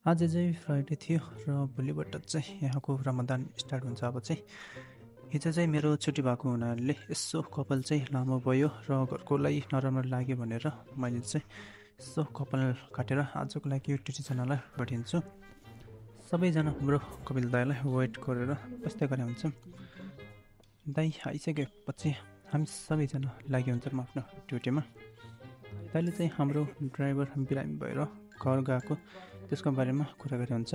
आज चाहिँ फ्राइडे थियो र भोलिबाट चाहिँ यहाँको रमदान स्टार्ट हुन्छ। अब चाहिँ हिजो चाहिँ मेरो छुट्टी भएको हुनाले यसो कपाल चाहिँ लामो भयो र घरकोलाई नराम्रो लाग्यो भनेर मैले चाहिँ यसो कपाल काटेर आजको लागि युट्युब च्यानललाई पठाइदिन्छु। सबैजना हाम्रो कपिल दाईलाई वेट गरेर बस्दै गरे हुन्छ। दाई आइसकेपछि हामी सबैजना लागि हुन्छौँ आफ्नो ड्युटीमा। दाइले चाहिँ हाम्रो ड्राइभर बिरामी भएर घर गएको त्यसको बारेमा कुरा गरे हुन्छ।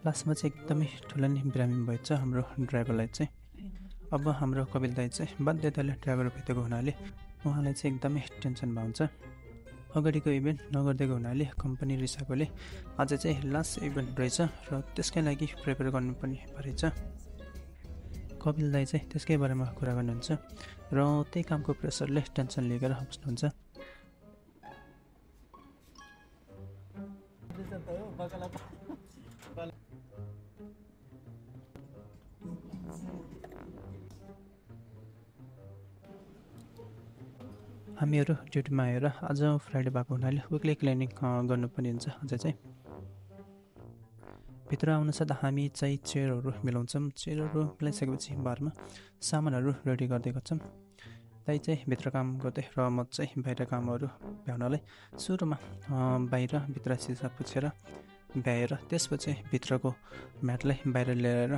लास्टमा चाहिँ एकदमै ठुलो नै बिरामी भएछ हाम्रो ड्राइभरलाई चाहिँ। अब हाम्रो कपिल दाई चाहिँ बाध्यताले ड्राइभर भेटेको हुनाले उहाँलाई चाहिँ एकदमै टेन्सन भएको हुन्छ। अगाडिको इभेन्ट नगरिदिएको हुनाले कम्पनी रिसाएकोले आज चाहिँ लास्ट इभेन्ट रहेछ र त्यसकै लागि प्रिपेयर गर्नुपर्ने परेछ। कपिल दाई चाहिँ त्यसकै बारेमा कुरा गर्नुहुन्छ र त्यही कामको प्रेसरले टेन्सन लिएर बस्नुहुन्छ। हामीहरू ड्युटीमा आएर आज फ्राइडे भएको हुनाले विकली क्लिनिङ गर्नुपर्ने हुन्छ। आज चाहिँ भित्र आउन साथ हामी चाहिँ चेयरहरू मिलाउँछौँ। चेयरहरू मिलाइसकेपछि बारमा सामानहरू रेडी गर्दै गर्छौँ। दाइ चाहिँ भित्र काम गर्दै र म चाहिँ बाहिर कामहरू भ्याउनलाई सुरुमा बाहिर भित्र सिसा पुछेर भ्याएर त्यसपछि भित्रको म्याटलाई बाहिर ल्याएर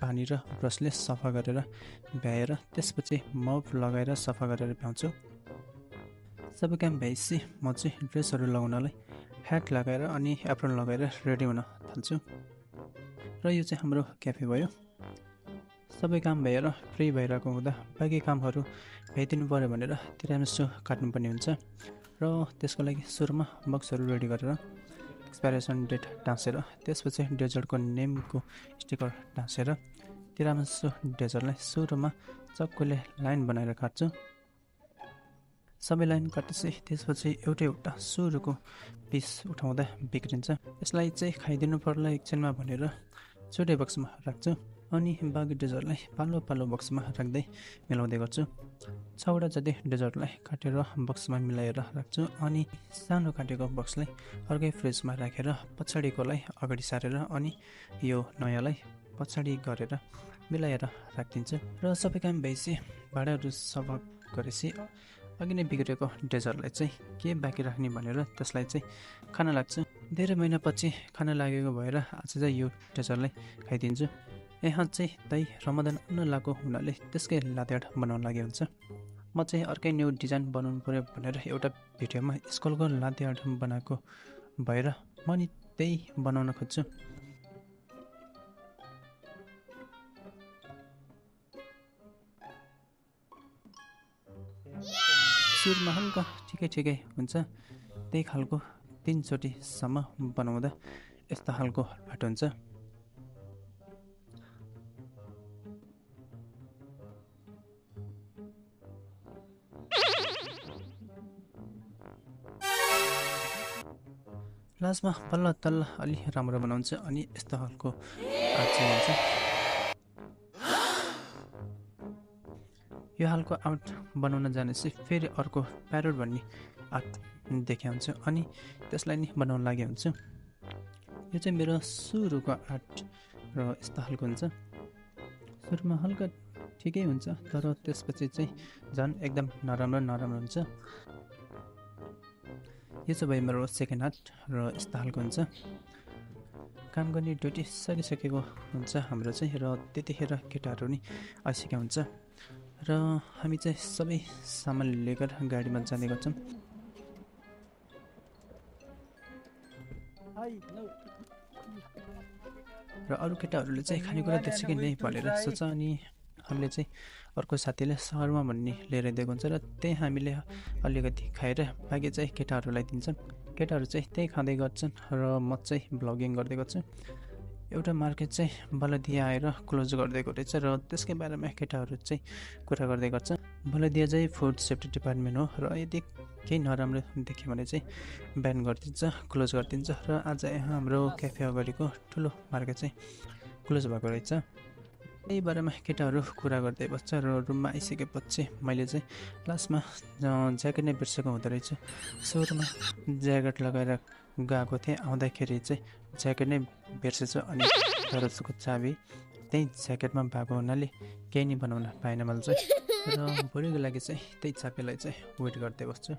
पानी र ब्रसले सफा गरेर भ्याएर त्यसपछि मप लगाएर सफा गरेर भ्याउँछु। सबै काम भ्याएपछि म चाहिँ ड्रेसहरू लगाउनलाई ह्याट लगाएर अनि एप्रोन लगाएर रेडी हुन थाल्छु। र यो चाहिँ हाम्रो क्याफे भयो। सबै काम भएर फ्री भइरहेको हुँदा बाँकी कामहरू भ्याइदिनु पऱ्यो भनेर तिरामिसु काट्नुपर्ने हुन्छ र त्यसको लागि सुरुमा बक्सहरू रेडी गरेर एक्सपायरेसन डेट टाँसेर त्यसपछि डेजर्टको नेमको स्टिकर टाँसेर तिरामिसु डेजर्टलाई सुरुमा चक्कुले लाइन बनाएर काट्छु। सबै लाइन काटेपछि त्यसपछि एउटा सुरुको पिस उठाउँदा बिग्रिन्छ। यसलाई चाहिँ खाइदिनु पर्ला एकछिनमा भनेर छुट्टै बक्समा राख्छु अनि बाँकी डेजर्टलाई पालो बक्समा राख्दै मिलाउँदै गर्छु। 6वटा जति डेजर्टलाई काटेर बक्समा मिलाएर राख्छु अनि सानो काटेको बक्सलाई अर्कै फ्रिजमा राखेर पछाडिकोलाई अगाडि सारेर अनि यो नयाँलाई पछाडि गरेर मिलाएर राखिदिन्छु। र सबै काम भएपछि भाँडाहरू सफा गरेपछि अघि नै बिग्रेको डेजर्टलाई चाहिँ के बाँकी राख्ने भनेर त्यसलाई चाहिँ खान लाग्छु। धेरै महिनापछि खाना लागेको भएर आज चाहिँ यो डेजर्टलाई खाइदिन्छु। यहाँ चाहिँ दाइ रमदान आउन लागेको हुनाले त्यसकै लातेहाट बनाउन लागेको हुन्छ। म चाहिँ अर्कै न्यू डिजाइन बनाउनु पऱ्यो भनेर एउटा भिडियोमा स्कुलको लातेहाट बनाएको भएर म नि त्यही बनाउन खोज्छु। सुरुमा हल्का ठिकै हुन्छ। त्यही खालको 3 चोटिसम्म बनाउँदा यस्तो खालको हाट हुन्छ। लास्टमा बल्ल तल्ल अलि राम्रो बनाउँछ अनि यस्तो खालको आर्ट चाहिँ हुन्छ। यो खालको आर्ट बनाउन जानेपछि फेरि अर्को प्यारोट भन्ने आर्ट देखाइ हुन्छ अनि त्यसलाई नि बनाउन लागेको हुन्छ। यो चाहिँ मेरो सुरुको आर्ट र यस्तो खालको हुन्छ। सुरुमा हल्का ठिकै हुन्छ तर त्यसपछि चाहिँ झन् एकदम नराम्रो हुन्छ। यो चाहिँ भयो मेरो सेकेन्ड आर्ट र यस्तो खालको हुन्छ। काम गर्ने ड्युटी सकिसकेको हुन्छ हाम्रो चाहिँ र त्यतिखेर केटाहरू नि आइसकेको हुन्छ र हामी चाहिँ सबै सामान लिएर गाडीमा जाने गर्छौँ। र अरू केटाहरूले चाहिँ खानेकुरा देख्छ कि नै भनेर सोच्छ अनि हामीले चाहिँ अर्को साथीले सहरमा भन्ने लिएर दिएको हुन्छ र त्यही हामीले अलिकति खाएर बाँकी चाहिँ केटाहरूलाई दिन्छन्। केटाहरू चाहिँ त्यही खाँदै गर्छन् र म चाहिँ भ्लगिङ गर्दै गर्छु। एउटा मार्केट चाहिँ बलदिया आएर क्लोज गरिदिएको रहेछ र त्यसकै बारेमा केटाहरू चाहिँ कुरा गर्दै गर्छ। बलदिया चाहिँ फुड सेफ्टी डिपार्टमेन्ट हो र यदि केही नराम्रो देख्यो भने चाहिँ ब्यान गरिदिन्छ, क्लोज गरिदिन्छ र आज यहाँ हाम्रो क्याफे अगाडिको ठुलो मार्केट चाहिँ क्लोज भएको रहेछ। यही बारेमा केटाहरू कुरा गर्दै बस्छ र रुममा आइसकेपछि मैले चाहिँ लास्टमा ज्याकेट नै बिर्सेको हुँदो रहेछ। सुरुमा ज्याकेट लगाएर गएको थिएँ। आउँदाखेरि चाहिँ ज्याकेट नै बिर्सेछु अनि दरवाजाको चाबी त्यही ज्याकेटमा भएको हुनाले केही नै बनाउन पाएन मैले चाहिँ। र भोलिको लागि चाहिँ त्यही चाबीलाई चाहिँ वेट गर्दै बस्छु।